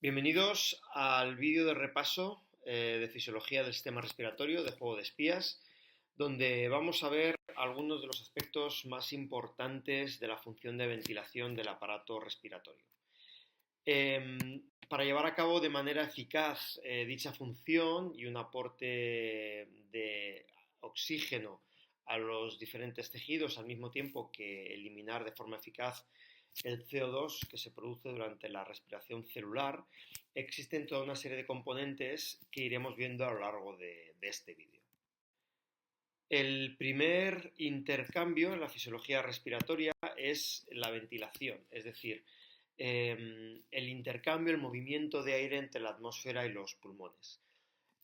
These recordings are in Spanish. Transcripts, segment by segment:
Bienvenidos al vídeo de repaso de fisiología del sistema respiratorio de Juego de Espías, donde vamos a ver algunos de los aspectos más importantes de la función de ventilación del aparato respiratorio. Para llevar a cabo de manera eficaz dicha función y un aporte de oxígeno a los diferentes tejidos al mismo tiempo que eliminar de forma eficaz el CO2 que se produce durante la respiración celular, existen toda una serie de componentes que iremos viendo a lo largo de este vídeo. El primer intercambio en la fisiología respiratoria es la ventilación, es decir, el intercambio, el movimiento de aire entre la atmósfera y los pulmones.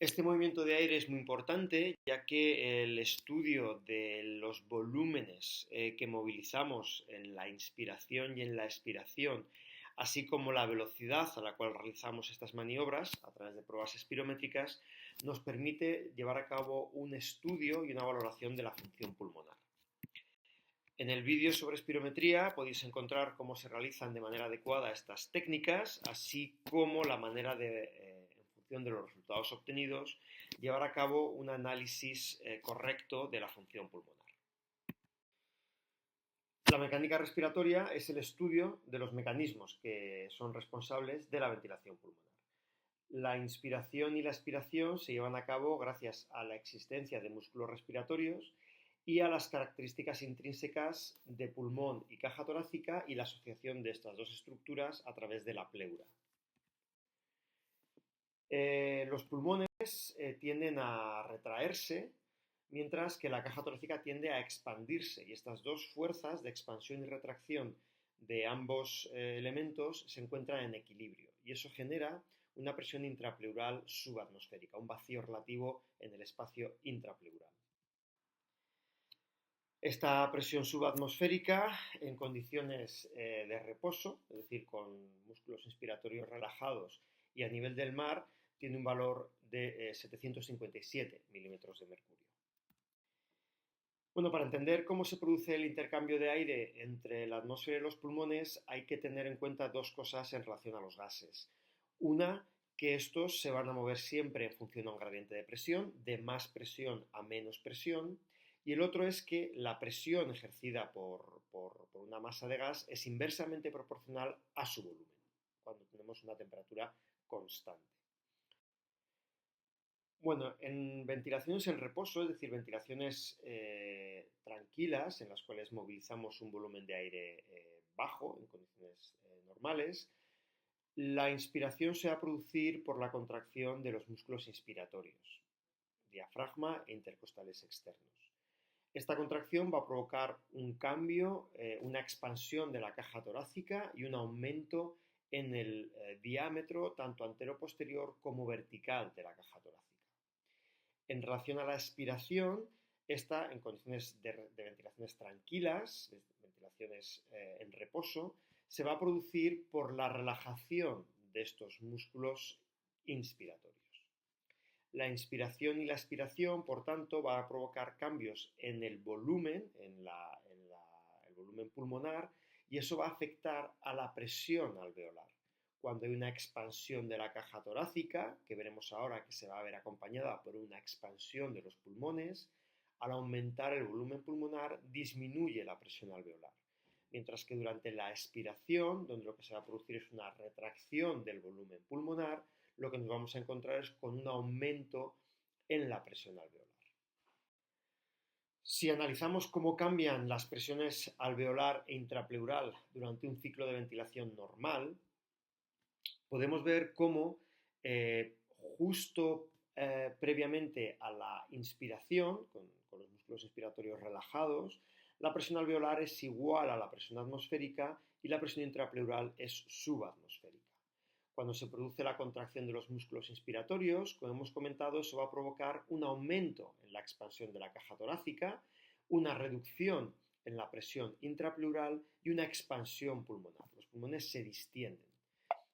Este movimiento de aire es muy importante ya que el estudio de los volúmenes que movilizamos en la inspiración y en la expiración, así como la velocidad a la cual realizamos estas maniobras a través de pruebas espirométricas, nos permite llevar a cabo un estudio y una valoración de la función pulmonar. En el vídeo sobre espirometría podéis encontrar cómo se realizan de manera adecuada estas técnicas, así como la manera de de los resultados obtenidos, llevar a cabo un análisis correcto de la función pulmonar. La mecánica respiratoria es el estudio de los mecanismos que son responsables de la ventilación pulmonar. La inspiración y la expiración se llevan a cabo gracias a la existencia de músculos respiratorios y a las características intrínsecas de pulmón y caja torácica y la asociación de estas dos estructuras a través de la pleura. Los pulmones tienden a retraerse, mientras que la caja torácica tiende a expandirse, y estas dos fuerzas de expansión y retracción de ambos elementos se encuentran en equilibrio, y eso genera una presión intrapleural subatmosférica, un vacío relativo en el espacio intrapleural. Esta presión subatmosférica en condiciones de reposo, es decir, con músculos inspiratorios relajados y a nivel del mar, tiene un valor de 757 milímetros de mercurio. Bueno, para entender cómo se produce el intercambio de aire entre la atmósfera y los pulmones hay que tener en cuenta dos cosas en relación a los gases. Una, que estos se van a mover siempre en función a un gradiente de presión, de más presión a menos presión, y el otro es que la presión ejercida por una masa de gas es inversamente proporcional a su volumen, cuando tenemos una temperatura constante. Bueno, en ventilaciones en reposo, es decir, ventilaciones tranquilas, en las cuales movilizamos un volumen de aire bajo, en condiciones normales, la inspiración se va a producir por la contracción de los músculos inspiratorios, diafragma e intercostales externos. Esta contracción va a provocar un cambio, una expansión de la caja torácica y un aumento en el diámetro tanto antero-posterior como vertical de la caja torácica. En relación a la expiración, esta en condiciones de ventilaciones tranquilas, de ventilaciones en reposo, se va a producir por la relajación de estos músculos inspiratorios. La inspiración y la expiración, por tanto, va a provocar cambios en el volumen, el volumen pulmonar, y eso va a afectar a la presión alveolar. Cuando hay una expansión de la caja torácica, que veremos ahora que se va a ver acompañada por una expansión de los pulmones, al aumentar el volumen pulmonar disminuye la presión alveolar. Mientras que durante la expiración, donde lo que se va a producir es una retracción del volumen pulmonar, lo que nos vamos a encontrar es con un aumento en la presión alveolar. Si analizamos cómo cambian las presiones alveolar e intrapleural durante un ciclo de ventilación normal, podemos ver cómo justo previamente a la inspiración, con los músculos inspiratorios relajados, la presión alveolar es igual a la presión atmosférica y la presión intrapleural es subatmosférica. Cuando se produce la contracción de los músculos inspiratorios, como hemos comentado, eso va a provocar un aumento en la expansión de la caja torácica, una reducción en la presión intrapleural y una expansión pulmonar. Los pulmones se distienden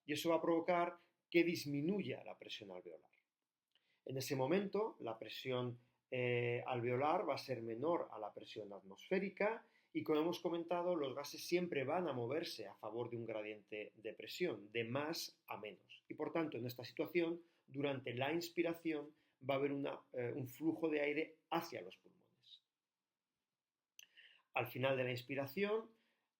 y eso va a provocar que disminuya la presión alveolar. En ese momento, la presión alveolar va a ser menor a la presión atmosférica Y como hemos comentado, los gases siempre van a moverse a favor de un gradiente de presión, de más a menos. Y por tanto, en esta situación, durante la inspiración va a haber un flujo de aire hacia los pulmones. Al final de la inspiración,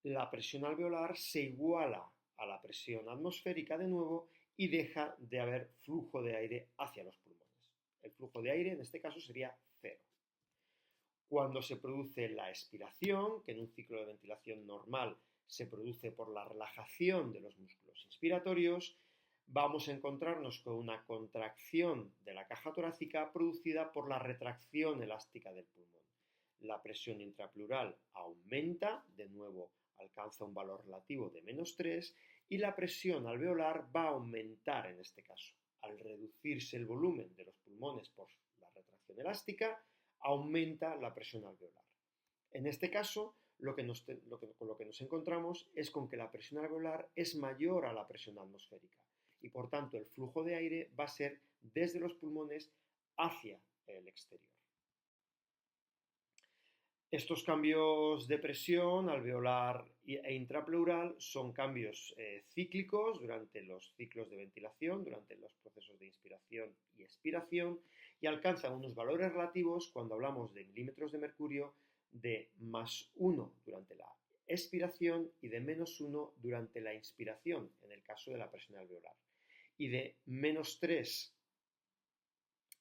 la presión alveolar se iguala a la presión atmosférica de nuevo y deja de haber flujo de aire hacia los pulmones. El flujo de aire en este caso sería cero. Cuando se produce la expiración, que en un ciclo de ventilación normal se produce por la relajación de los músculos inspiratorios, vamos a encontrarnos con una contracción de la caja torácica producida por la retracción elástica del pulmón. La presión intrapleural aumenta, de nuevo alcanza un valor relativo de -3, y la presión alveolar va a aumentar en este caso. Al reducirse el volumen de los pulmones por la retracción elástica, aumenta la presión alveolar. En este caso, con lo que nos encontramos es con que la presión alveolar es mayor a la presión atmosférica y por tanto el flujo de aire va a ser desde los pulmones hacia el exterior. Estos cambios de presión alveolar e intrapleural son cambios cíclicos durante los ciclos de ventilación, durante los procesos de inspiración y expiración, y alcanzan unos valores relativos cuando hablamos de milímetros de mercurio de +1 durante la expiración y de -1 durante la inspiración, en el caso de la presión alveolar, y de -3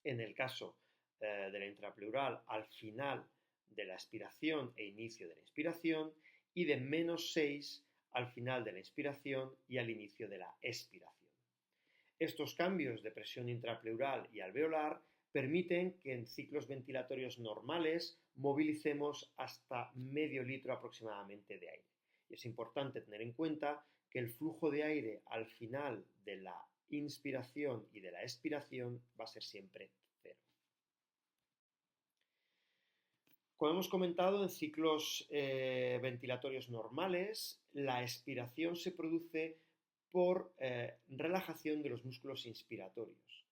en el caso de la intrapleural al final de la expiración e inicio de la inspiración, y de -6 al final de la inspiración y al inicio de la expiración. Estos cambios de presión intrapleural y alveolar permiten que en ciclos ventilatorios normales movilicemos hasta medio litro aproximadamente de aire. Y es importante tener en cuenta que el flujo de aire al final de la inspiración y de la expiración va a ser siempre cero. Como hemos comentado, en ciclos ventilatorios normales, la expiración se produce por relajación de los músculos inspiratorios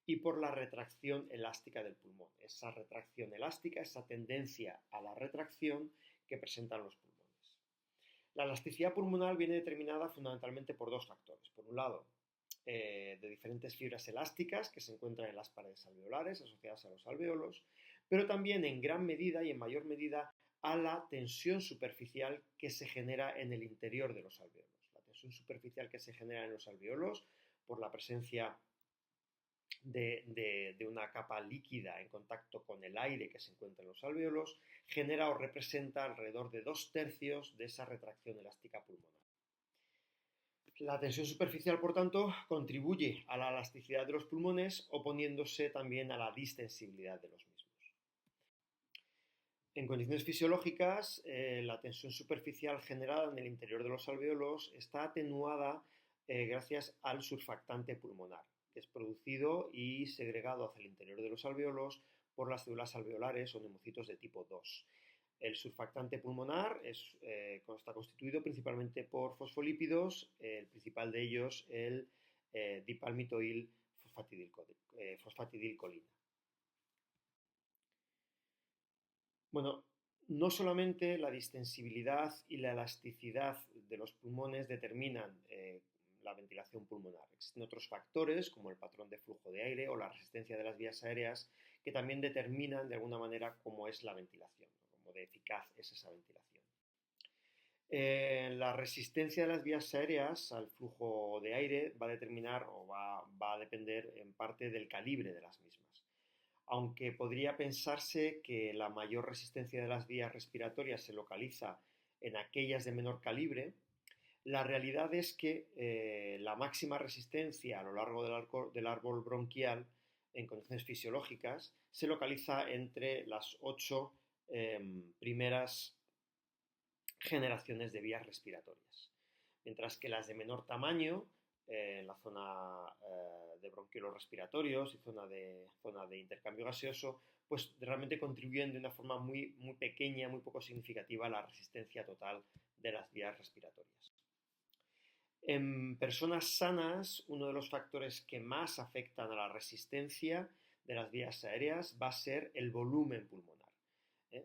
y por la retracción elástica del pulmón. Esa retracción elástica, esa tendencia a la retracción que presentan los pulmones. La elasticidad pulmonar viene determinada fundamentalmente por dos factores. Por un lado, de diferentes fibras elásticas que se encuentran en las paredes alveolares asociadas a los alvéolos, pero también en gran medida y en mayor medida a la tensión superficial que se genera en el interior de los alvéolos. La tensión superficial que se genera en los alvéolos por la presencia de una capa líquida en contacto con el aire que se encuentra en los alvéolos genera o representa alrededor de 2/3 de esa retracción elástica pulmonar. La tensión superficial, por tanto, contribuye a la elasticidad de los pulmones, oponiéndose también a la distensibilidad de los mismos. En condiciones fisiológicas, la tensión superficial generada en el interior de los alvéolos está atenuada gracias al surfactante pulmonar, que es producido y segregado hacia el interior de los alvéolos por las células alveolares o neumocitos de tipo 2. El surfactante pulmonar está constituido principalmente por fosfolípidos, el principal de ellos el dipalmitoil fosfatidilcolina. Bueno, no solamente la distensibilidad y la elasticidad de los pulmones determinan la ventilación pulmonar. Existen otros factores como el patrón de flujo de aire o la resistencia de las vías aéreas que también determinan de alguna manera cómo es la ventilación, ¿no? Cómo de eficaz es esa ventilación. La resistencia de las vías aéreas al flujo de aire va a determinar o va a depender en parte del calibre de las mismas. Aunque podría pensarse que la mayor resistencia de las vías respiratorias se localiza en aquellas de menor calibre, la realidad es que la máxima resistencia a lo largo del árbol bronquial en condiciones fisiológicas se localiza entre las 8 primeras generaciones de vías respiratorias, mientras que las de menor tamaño, en la zona de bronquiolos respiratorios y zona de intercambio gaseoso, pues realmente contribuyen de una forma muy, muy pequeña, muy poco significativa a la resistencia total de las vías respiratorias. En personas sanas, uno de los factores que más afectan a la resistencia de las vías aéreas va a ser el volumen pulmonar.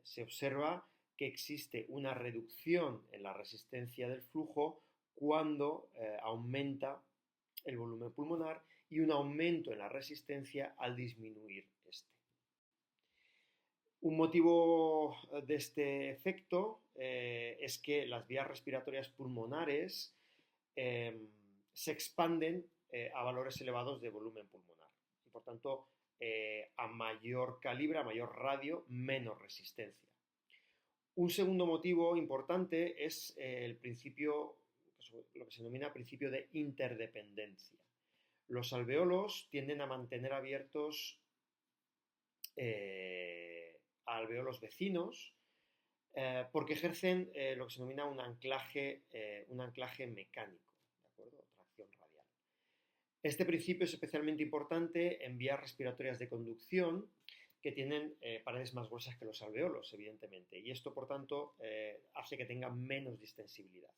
Se observa que existe una reducción en la resistencia del flujo cuando aumenta el volumen pulmonar y un aumento en la resistencia al disminuir este. Un motivo de este efecto es que las vías respiratorias pulmonares se expanden a valores elevados de volumen pulmonar y por tanto a mayor calibre, a mayor radio, menos resistencia. Un segundo motivo importante es el principio, lo que se denomina principio de interdependencia. Los alveolos tienden a mantener abiertos a alveolos vecinos porque ejercen lo que se denomina un anclaje mecánico, ¿de acuerdo? Tracción radial. Este principio es especialmente importante en vías respiratorias de conducción que tienen paredes más gruesas que los alveolos, evidentemente, y esto, por tanto, hace que tengan menos distensibilidad.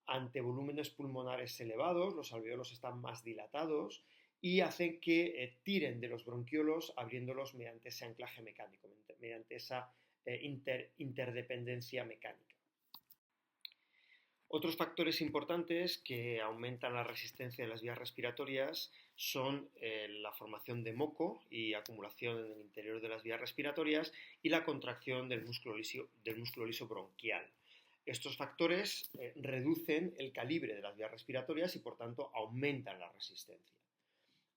Ante volúmenes pulmonares elevados, los alveolos están más dilatados y hacen que tiren de los bronquiolos abriéndolos mediante ese anclaje mecánico, mediante esa interdependencia mecánica. Otros factores importantes que aumentan la resistencia de las vías respiratorias son la formación de moco y acumulación en el interior de las vías respiratorias y la contracción del músculo liso bronquial. Estos factores reducen el calibre de las vías respiratorias y por tanto aumentan la resistencia.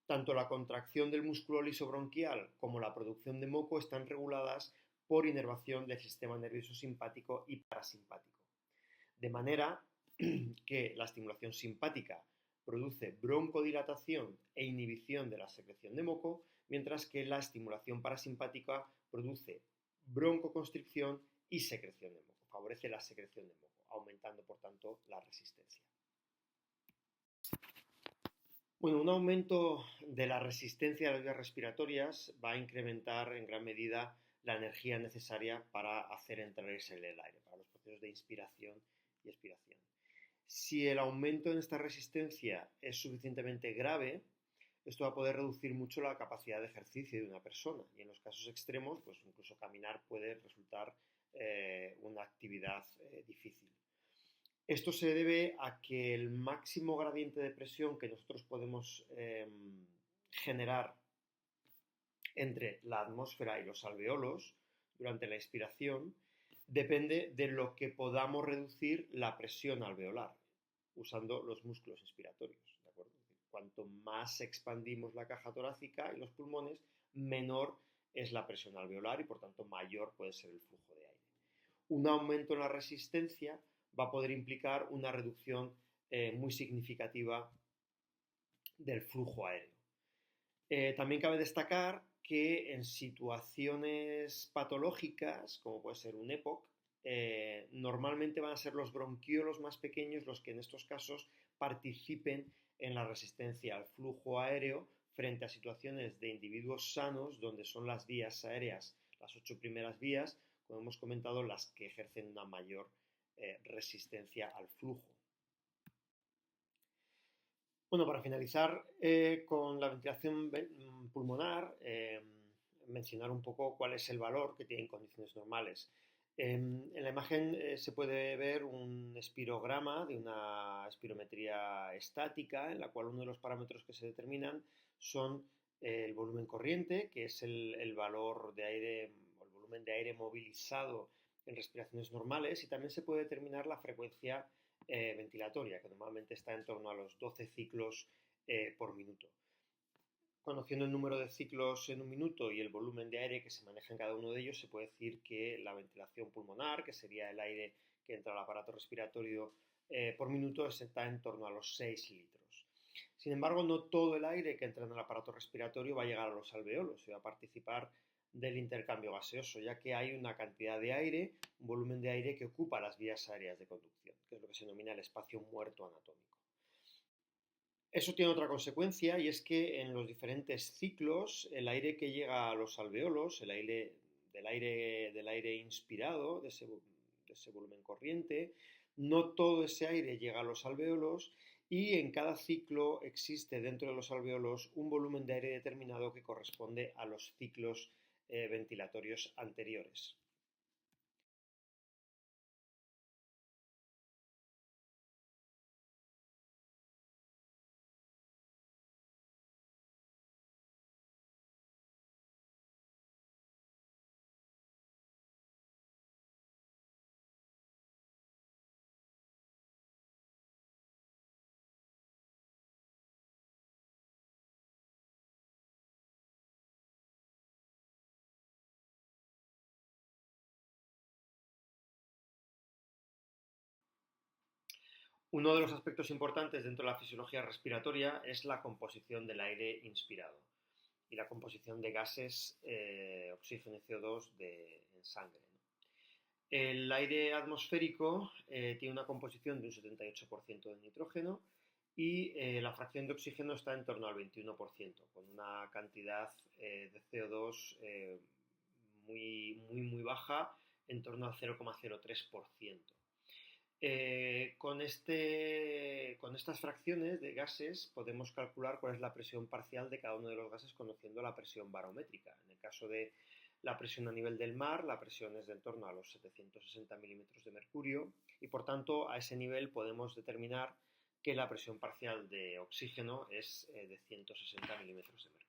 Tanto la contracción del músculo liso bronquial como la producción de moco están reguladas por inervación del sistema nervioso simpático y parasimpático. De manera que la estimulación simpática produce broncodilatación e inhibición de la secreción de moco, mientras que la estimulación parasimpática produce broncoconstricción y secreción de moco, favorece la secreción de moco, aumentando por tanto la resistencia. Bueno, un aumento de la resistencia de las vías respiratorias va a incrementar en gran medida la energía necesaria para hacer entrar el aire, para los procesos de inspiración y expiración. Si el aumento en esta resistencia es suficientemente grave, esto va a poder reducir mucho la capacidad de ejercicio de una persona y en los casos extremos, pues incluso caminar puede resultar una actividad difícil. Esto se debe a que el máximo gradiente de presión que nosotros podemos generar entre la atmósfera y los alveolos durante la inspiración depende de lo que podamos reducir la presión alveolar usando los músculos inspiratorios, ¿de acuerdo? Cuanto más expandimos la caja torácica y los pulmones, menor es la presión alveolar y por tanto mayor puede ser el flujo de aire. Un aumento en la resistencia va a poder implicar una reducción muy significativa del flujo aéreo. También cabe destacar que en situaciones patológicas, como puede ser un EPOC, normalmente van a ser los bronquiolos más pequeños los que en estos casos participen en la resistencia al flujo aéreo frente a situaciones de individuos sanos donde son las vías aéreas, las 8 primeras vías, como hemos comentado, las que ejercen una mayor resistencia al flujo. Bueno, para finalizar con la ventilación pulmonar, mencionar un poco cuál es el valor que tiene en condiciones normales. En la imagen se puede ver un espirograma de una espirometría estática, en la cual uno de los parámetros que se determinan son el volumen corriente, que es el valor de aire, o el volumen de aire movilizado en respiraciones normales, y también se puede determinar la frecuencia ventilatoria, que normalmente está en torno a los 12 ciclos por minuto. Conociendo el número de ciclos en un minuto y el volumen de aire que se maneja en cada uno de ellos, se puede decir que la ventilación pulmonar, que sería el aire que entra al aparato respiratorio por minuto, está en torno a los 6 litros. Sin embargo, no todo el aire que entra en el aparato respiratorio va a llegar a los alveolos y va a participar del intercambio gaseoso, ya que hay una cantidad de aire, un volumen de aire que ocupa las vías aéreas de conducción, que es lo que se denomina el espacio muerto anatómico. Eso tiene otra consecuencia y es que en los diferentes ciclos el aire que llega a los alveolos, el aire del aire inspirado, de ese volumen corriente, no todo ese aire llega a los alveolos y en cada ciclo existe dentro de los alveolos un volumen de aire determinado que corresponde a los ciclos ventilatorios anteriores. Uno de los aspectos importantes dentro de la fisiología respiratoria es la composición del aire inspirado y la composición de gases, oxígeno y CO2 en sangre, ¿no? El aire atmosférico tiene una composición de un 78% de nitrógeno y la fracción de oxígeno está en torno al 21%, con una cantidad de CO2 muy baja, en torno al 0,03%. Con estas fracciones de gases podemos calcular cuál es la presión parcial de cada uno de los gases conociendo la presión barométrica. En el caso de la presión a nivel del mar, la presión es de en torno a los 760 milímetros de mercurio y por tanto a ese nivel podemos determinar que la presión parcial de oxígeno es de 160 milímetros de mercurio.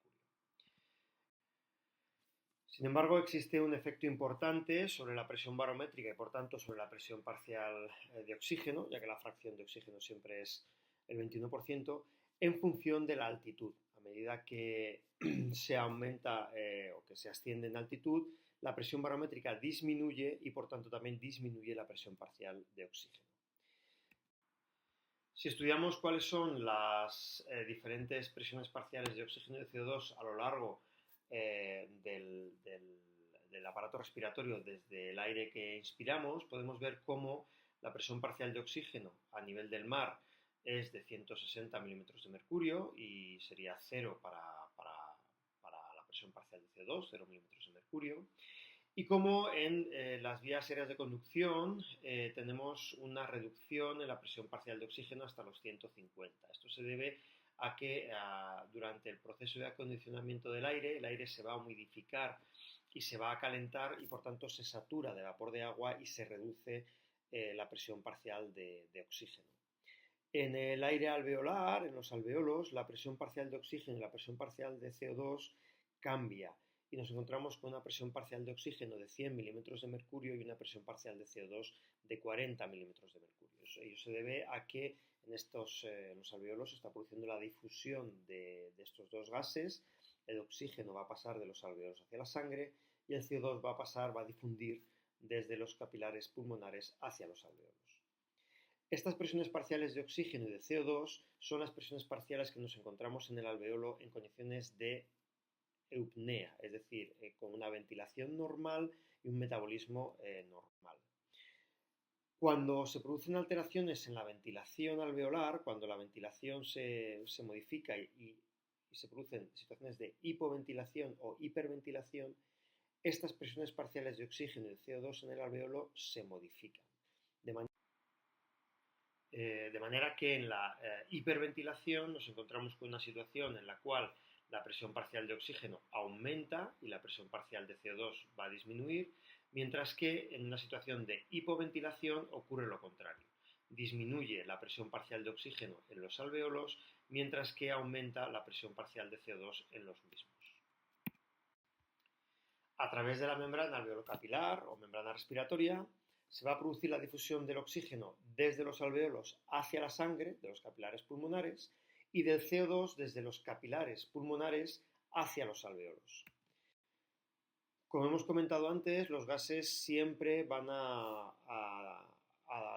Sin embargo, existe un efecto importante sobre la presión barométrica y por tanto sobre la presión parcial de oxígeno, ya que la fracción de oxígeno siempre es el 21%, en función de la altitud. A medida que se aumenta o que se asciende en altitud, la presión barométrica disminuye y por tanto también disminuye la presión parcial de oxígeno. Si estudiamos cuáles son las diferentes presiones parciales de oxígeno y de CO2 a lo largo del aparato respiratorio desde el aire que inspiramos, podemos ver cómo la presión parcial de oxígeno a nivel del mar es de 160 milímetros de mercurio y sería cero para la presión parcial de CO2, 0 milímetros de mercurio. Y como en las vías aéreas de conducción tenemos una reducción en la presión parcial de oxígeno hasta los 150. Esto se debe a que durante el proceso de acondicionamiento del aire, el aire se va a humidificar y se va a calentar y por tanto se satura de vapor de agua y se reduce la presión parcial de oxígeno. En el aire alveolar, en los alveolos, la presión parcial de oxígeno y la presión parcial de CO2 cambia y nos encontramos con una presión parcial de oxígeno de 100 milímetros de mercurio y una presión parcial de CO2 de 40 milímetros de mercurio. Ello se debe a que en los alveolos se está produciendo la difusión de estos dos gases. El oxígeno va a pasar de los alveolos hacia la sangre y el CO2 va a difundir desde los capilares pulmonares hacia los alveolos. Estas presiones parciales de oxígeno y de CO2 son las presiones parciales que nos encontramos en el alveolo en condiciones de eupnea, es decir, con una ventilación normal y un metabolismo normal. Cuando se producen alteraciones en la ventilación alveolar, cuando la ventilación se modifica y se producen situaciones de hipoventilación o hiperventilación, estas presiones parciales de oxígeno y de CO2 en el alveolo se modifican. De manera que en la hiperventilación nos encontramos con una situación en la cual la presión parcial de oxígeno aumenta y la presión parcial de CO2 va a disminuir, mientras que en una situación de hipoventilación ocurre lo contrario. Disminuye la presión parcial de oxígeno en los alveolos, mientras que aumenta la presión parcial de CO2 en los mismos. A través de la membrana alveolocapilar o membrana respiratoria, se va a producir la difusión del oxígeno desde los alveolos hacia la sangre, de los capilares pulmonares, y del CO2 desde los capilares pulmonares hacia los alveolos. Como hemos comentado antes, los gases siempre van a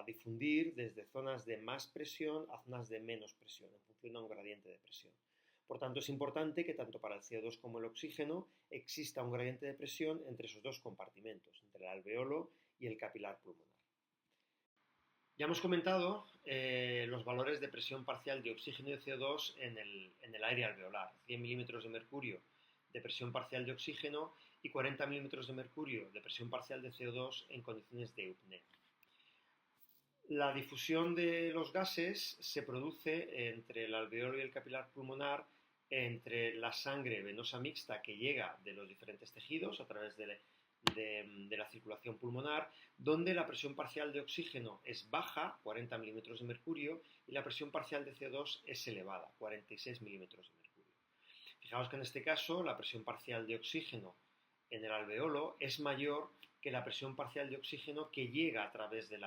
difundir desde zonas de más presión a zonas de menos presión, en función de un gradiente de presión. Por tanto, es importante que tanto para el CO2 como el oxígeno exista un gradiente de presión entre esos dos compartimentos, entre el alveolo y el capilar pulmonar. Ya hemos comentado los valores de presión parcial de oxígeno y de CO2 en el aire alveolar. 100 milímetros de mercurio de presión parcial de oxígeno y 40 milímetros de mercurio de presión parcial de CO2 en condiciones de eupnea. La difusión de los gases se produce entre el alveolo y el capilar pulmonar, entre la sangre venosa mixta que llega de los diferentes tejidos a través de la circulación pulmonar, donde la presión parcial de oxígeno es baja, 40 milímetros de mercurio, y la presión parcial de CO2 es elevada, 46 milímetros de mercurio. Fijaos que en este caso la presión parcial de oxígeno en el alveolo es mayor que la presión parcial de oxígeno que llega a través de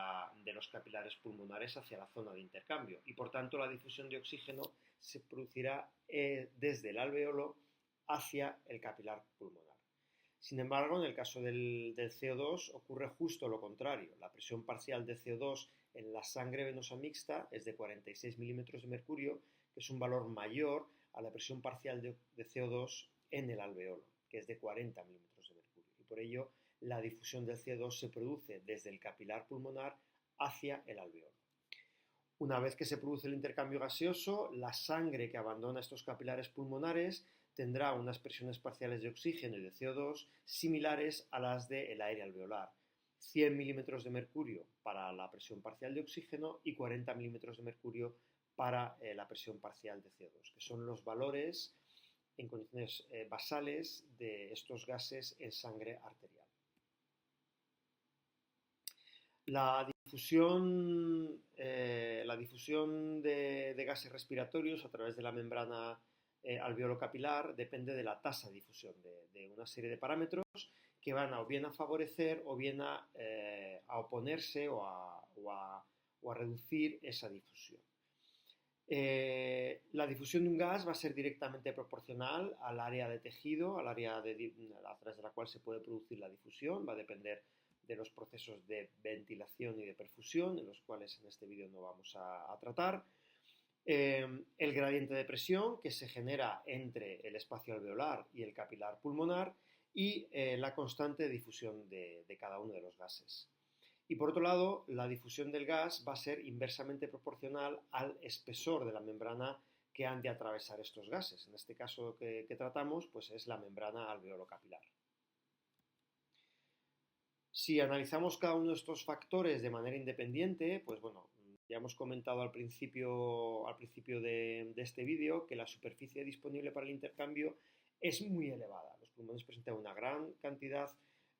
los capilares pulmonares hacia la zona de intercambio y por tanto la difusión de oxígeno se producirá desde el alveolo hacia el capilar pulmonar. Sin embargo, en el caso del CO2 ocurre justo lo contrario. La presión parcial de CO2 en la sangre venosa mixta es de 46 milímetros de mercurio, que es un valor mayor a la presión parcial de CO2 en el alveolo, que es de 40 milímetros de mercurio. Y por ello, la difusión del CO2 se produce desde el capilar pulmonar hacia el alveolo. Una vez que se produce el intercambio gaseoso, la sangre que abandona estos capilares pulmonares tendrá unas presiones parciales de oxígeno y de CO2 similares a las del aire alveolar. 100 milímetros de mercurio para la presión parcial de oxígeno y 40 milímetros de mercurio para la presión parcial de CO2, que son los valores en condiciones basales de estos gases en sangre arterial. La difusión de gases respiratorios a través de la membrana alveolo-capilar depende de la tasa de difusión de una serie de parámetros que van o bien a favorecer o bien a oponerse o a reducir esa difusión. La difusión de un gas va a ser directamente proporcional al área de tejido, al área a través de la cual se puede producir la difusión. Va a depender de los procesos de ventilación y de perfusión, en los cuales en este vídeo no vamos a tratar. El gradiente de presión que se genera entre el espacio alveolar y el capilar pulmonar y la constante de difusión de cada uno de los gases. Y por otro lado, la difusión del gas va a ser inversamente proporcional al espesor de la membrana que han de atravesar estos gases. En este caso que tratamos, pues es la membrana alveolo-capilar. Si analizamos cada uno de estos factores de manera independiente, pues bueno, ya hemos comentado al principio de este vídeo que la superficie disponible para el intercambio es muy elevada. Los pulmones presentan una gran cantidad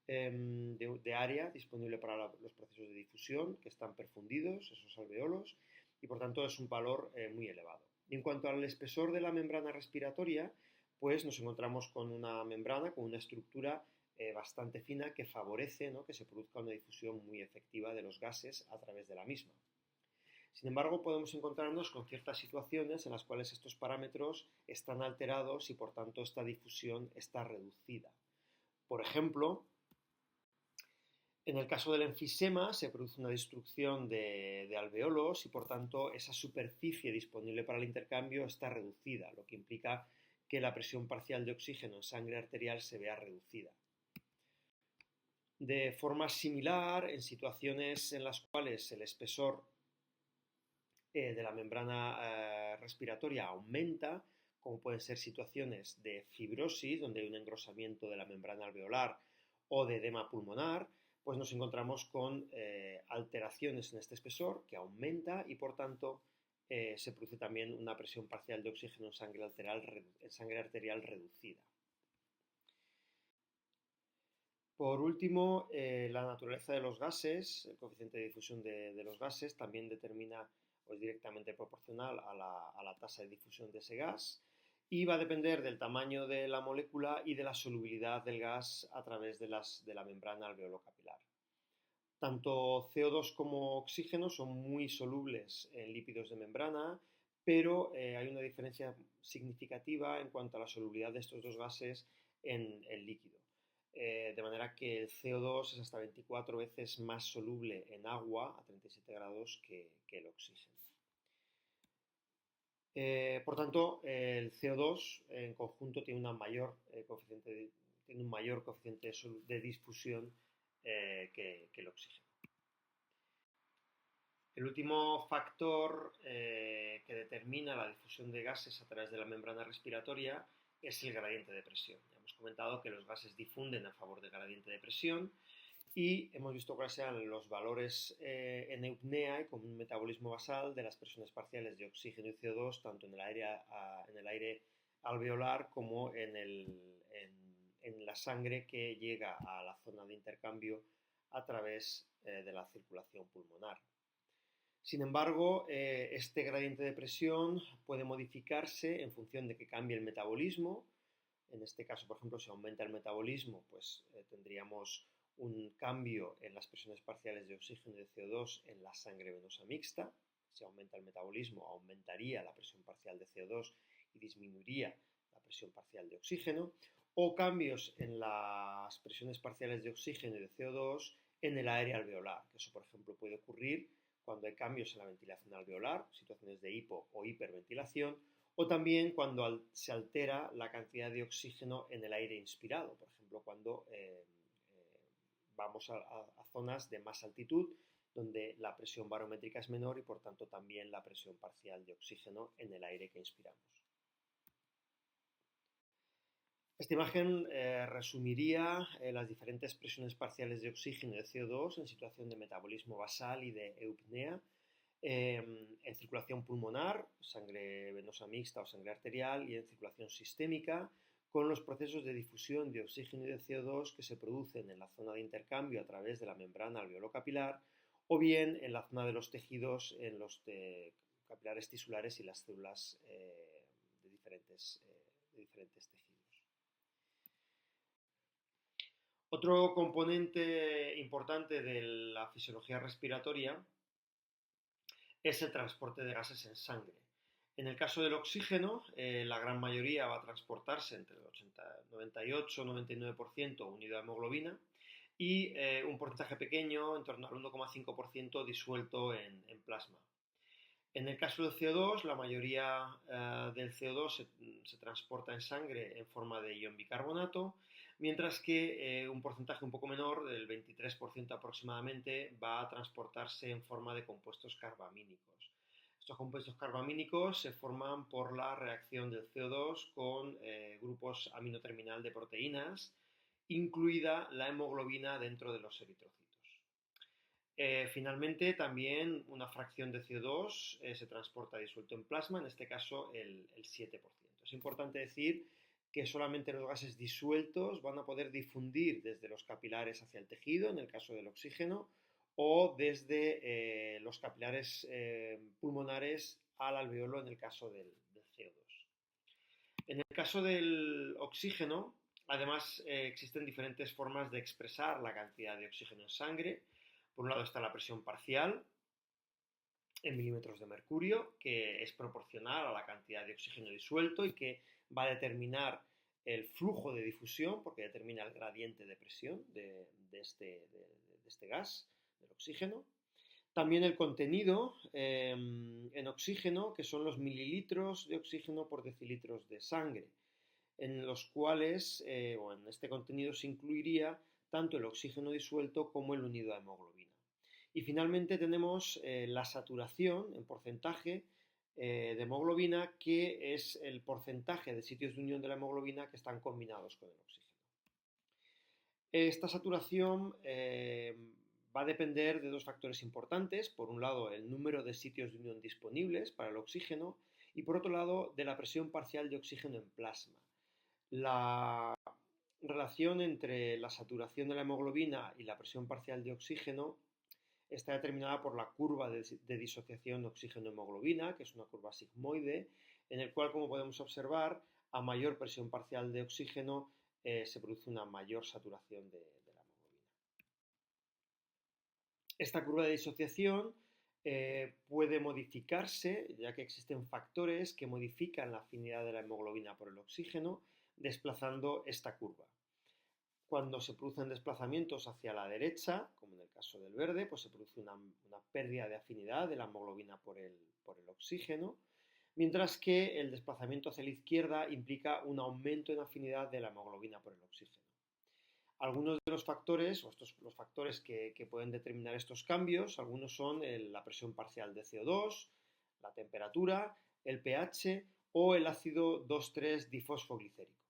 de área disponible para los procesos de difusión que están perfundidos, esos alveolos, y por tanto es un valor muy elevado. Y en cuanto al espesor de la membrana respiratoria, pues nos encontramos con una membrana, con una estructura bastante fina que favorece, ¿no?, que se produzca una difusión muy efectiva de los gases a través de la misma. Sin embargo, podemos encontrarnos con ciertas situaciones en las cuales estos parámetros están alterados y por tanto esta difusión está reducida. Por ejemplo, en el caso del enfisema se produce una destrucción de alveolos y por tanto esa superficie disponible para el intercambio está reducida, lo que implica que la presión parcial de oxígeno en sangre arterial se vea reducida. De forma similar, en situaciones en las cuales el espesor de la membrana respiratoria aumenta, como pueden ser situaciones de fibrosis, donde hay un engrosamiento de la membrana alveolar, o de edema pulmonar, pues nos encontramos con alteraciones en este espesor que aumenta y por tanto se produce también una presión parcial de oxígeno en sangre arterial reducida. Por último, la naturaleza de los gases, el coeficiente de difusión de los gases también determina o es directamente proporcional a la tasa de difusión de ese gas y va a depender del tamaño de la molécula y de la solubilidad del gas a través de la membrana alveolo-capilar. Tanto CO2 como oxígeno son muy solubles en lípidos de membrana, pero hay una diferencia significativa en cuanto a la solubilidad de estos dos gases en el líquido. De manera que el CO2 es hasta 24 veces más soluble en agua a 37 grados que el oxígeno. Por tanto, el CO2 en conjunto tiene un mayor coeficiente de difusión que el oxígeno. El último factor que determina la difusión de gases a través de la membrana respiratoria es el gradiente de presión. Ya hemos comentado que los gases difunden a favor del gradiente de presión y hemos visto cuáles eran los valores en eupnea y con un metabolismo basal de las presiones parciales de oxígeno y CO2 tanto en el aire alveolar como en la sangre que llega a la zona de intercambio a través de la circulación pulmonar. Sin embargo, este gradiente de presión puede modificarse en función de que cambie el metabolismo. En este caso, por ejemplo, si aumenta el metabolismo, pues tendríamos un cambio en las presiones parciales de oxígeno y de CO2 en la sangre venosa mixta. Si aumenta el metabolismo, aumentaría la presión parcial de CO2 y disminuiría la presión parcial de oxígeno. O cambios en las presiones parciales de oxígeno y de CO2 en el aire alveolar, que eso, por ejemplo, puede ocurrir cuando hay cambios en la ventilación alveolar, situaciones de hipo o hiperventilación, o también cuando se altera la cantidad de oxígeno en el aire inspirado, por ejemplo, cuando vamos a zonas de más altitud donde la presión barométrica es menor y por tanto también la presión parcial de oxígeno en el aire que inspiramos. Esta imagen resumiría las diferentes presiones parciales de oxígeno y de CO2 en situación de metabolismo basal y de eupnea, en circulación pulmonar, sangre venosa mixta o sangre arterial, y en circulación sistémica, con los procesos de difusión de oxígeno y de CO2 que se producen en la zona de intercambio a través de la membrana alveolo-capilar o bien en la zona de los tejidos, en los capilares tisulares y las células de diferentes tejidos. Otro componente importante de la fisiología respiratoria es el transporte de gases en sangre. En el caso del oxígeno, la gran mayoría va a transportarse entre el 98-99% unido a hemoglobina y un porcentaje pequeño, en torno al 1,5% disuelto en plasma. En el caso del CO2, la mayoría del CO2 se transporta en sangre en forma de ion bicarbonato, mientras que un porcentaje un poco menor, del 23% aproximadamente, va a transportarse en forma de compuestos carbamínicos. Estos compuestos carbamínicos se forman por la reacción del CO2 con grupos aminoterminal de proteínas, incluida la hemoglobina dentro de los eritrocitos. Finalmente, también una fracción de CO2 se transporta disuelto en plasma, en este caso el 7%. Es importante decir que solamente los gases disueltos van a poder difundir desde los capilares hacia el tejido, en el caso del oxígeno, o desde los capilares pulmonares al alveolo, en el caso del CO2. En el caso del oxígeno, además, existen diferentes formas de expresar la cantidad de oxígeno en sangre. Por un lado está la presión parcial en milímetros de mercurio, que es proporcional a la cantidad de oxígeno disuelto y que va a determinar el flujo de difusión, porque determina el gradiente de presión de este gas, del oxígeno. También el contenido en oxígeno, que son los mililitros de oxígeno por decilitros de sangre, en los cuales, o en este contenido se incluiría tanto el oxígeno disuelto como el unido a hemoglobina. Y finalmente tenemos la saturación en porcentaje de hemoglobina, que es el porcentaje de sitios de unión de la hemoglobina que están combinados con el oxígeno. Esta saturación va a depender de dos factores importantes. Por un lado, el número de sitios de unión disponibles para el oxígeno y por otro lado, de la presión parcial de oxígeno en plasma. La relación entre la saturación de la hemoglobina y la presión parcial de oxígeno está determinada por la curva de disociación oxígeno-hemoglobina, que es una curva sigmoide, en el cual, como podemos observar, a mayor presión parcial de oxígeno se produce una mayor saturación de la hemoglobina. Esta curva de disociación puede modificarse, ya que existen factores que modifican la afinidad de la hemoglobina por el oxígeno, desplazando esta curva. Cuando se producen desplazamientos hacia la derecha, como en el caso del verde, pues se produce una pérdida de afinidad de la hemoglobina por el oxígeno, mientras que el desplazamiento hacia la izquierda implica un aumento en afinidad de la hemoglobina por el oxígeno. Algunos de los factores, los factores que pueden determinar estos cambios, algunos son la presión parcial de CO2, la temperatura, el pH o el ácido 2,3-difosfoglicérico.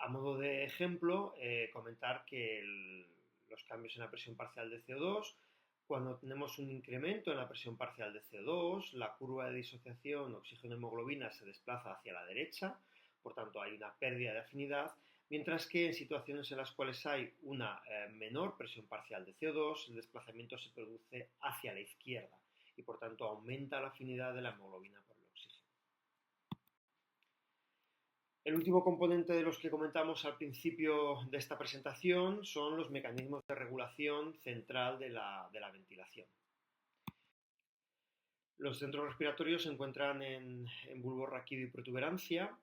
A modo de ejemplo, comentar que los cambios en la presión parcial de CO2, cuando tenemos un incremento en la presión parcial de CO2, la curva de disociación oxígeno-hemoglobina se desplaza hacia la derecha, por tanto hay una pérdida de afinidad, mientras que en situaciones en las cuales hay una menor presión parcial de CO2, el desplazamiento se produce hacia la izquierda y por tanto aumenta la afinidad de la hemoglobina por el oxígeno. El último componente de los que comentamos al principio de esta presentación son los mecanismos de regulación central de la ventilación. Los centros respiratorios se encuentran en bulbo raquídeo y protuberancia,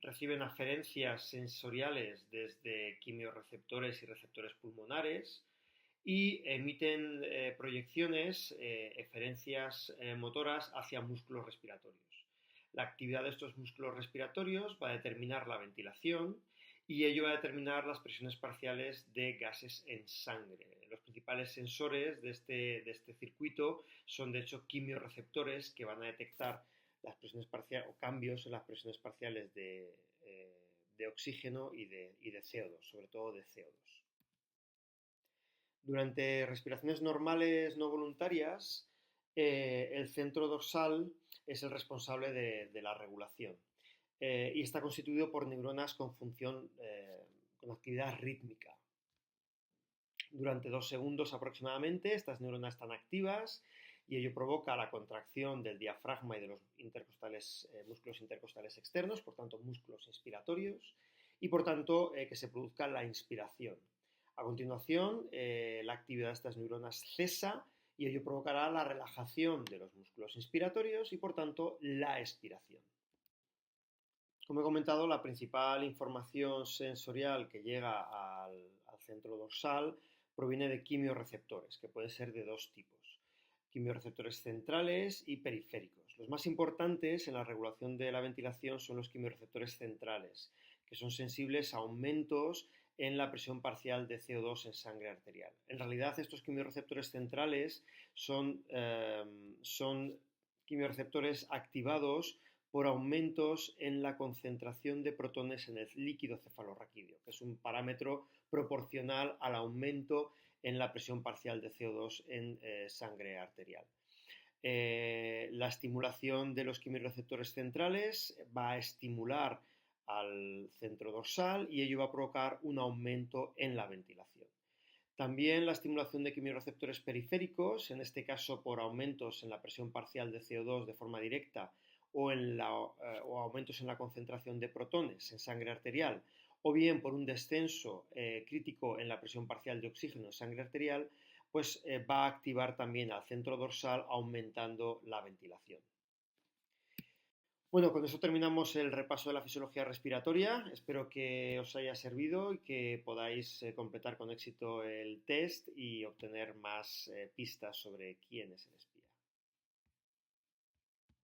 reciben aferencias sensoriales desde quimiorreceptores y receptores pulmonares y emiten proyecciones, eferencias motoras hacia músculos respiratorios. La actividad de estos músculos respiratorios va a determinar la ventilación y ello va a determinar las presiones parciales de gases en sangre. Los principales sensores de este circuito son de hecho quimiorreceptores que van a detectar las presiones parciales o cambios en las presiones parciales de oxígeno y de CO2, sobre todo de CO2. Durante respiraciones normales no voluntarias, el centro dorsal es el responsable de la regulación y está constituido por neuronas con función, con actividad rítmica. Durante 2 segundos aproximadamente estas neuronas están activas y ello provoca la contracción del diafragma y de los músculos intercostales externos, por tanto músculos inspiratorios, y por tanto que se produzca la inspiración. A continuación, la actividad de estas neuronas cesa y ello provocará la relajación de los músculos inspiratorios y por tanto la expiración. Como he comentado, la principal información sensorial que llega al centro dorsal proviene de quimiorreceptores, que pueden ser de dos tipos: quimiorreceptores centrales y periféricos. Los más importantes en la regulación de la ventilación son los quimiorreceptores centrales, que son sensibles a aumentos en la presión parcial de CO2 en sangre arterial. En realidad, estos quimiorreceptores centrales son quimiorreceptores activados por aumentos en la concentración de protones en el líquido cefalorraquídeo, que es un parámetro proporcional al aumento en la presión parcial de CO2 en sangre arterial. La estimulación de los quimiorreceptores centrales va a estimular al centro dorsal y ello va a provocar un aumento en la ventilación. También la estimulación de quimiorreceptores periféricos, en este caso por aumentos en la presión parcial de CO2 de forma directa o aumentos en la concentración de protones en sangre arterial, o bien por un descenso crítico en la presión parcial de oxígeno en sangre arterial, pues va a activar también al centro dorsal aumentando la ventilación. Bueno, con eso terminamos el repaso de la fisiología respiratoria. Espero que os haya servido y que podáis completar con éxito el test y obtener más pistas sobre quién es el espíritu.